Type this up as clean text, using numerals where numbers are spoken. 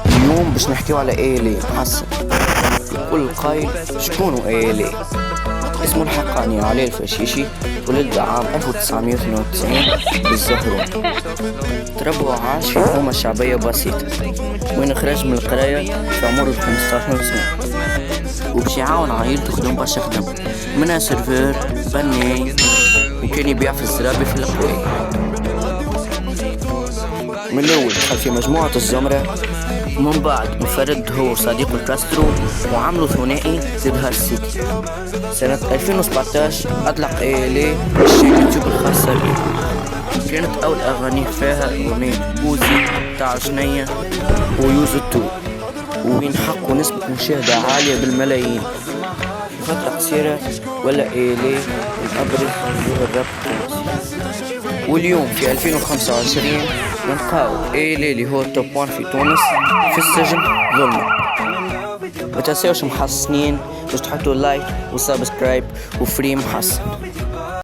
اليوم باش نحكيو على إيلي حسن. كل قايل شكونه إيلي؟ اسمه الحقاني علي الفشيشي، ولد عام 1992 بالزهرون. تربى وعاش في حومة شعبية بسيطة، وين خرج من القراية في عمر 15 سنة، وباش يعاون عائلته خدم برشا خدم، منها سيرفور بني، وكان يبيع في الزرابي في القوي. من الأول دخل في مجموعة الزمرة، ومن بعد انفرد هو وصديقه الكاسترو وعملوا ثنائي زدها السيتي. سنة 2017 أطلق إيلي الشين يوتيوب الخاصة به. كانت أول أغانيه فيها أغنية بوزي تاع جنية ويوزو تو، وين حققوا نسبة مشاهدة عالية بالملايين. في فترة قصيرة ولا إيلي الأبرز في الراب التونسي. واليوم في 2025 نلقاو إيلي اللي هو التوب 1 في تونس في السجن ظلما. متنساوش محصنين باش تحطوا لايك وسبسكرايب وفري محصن.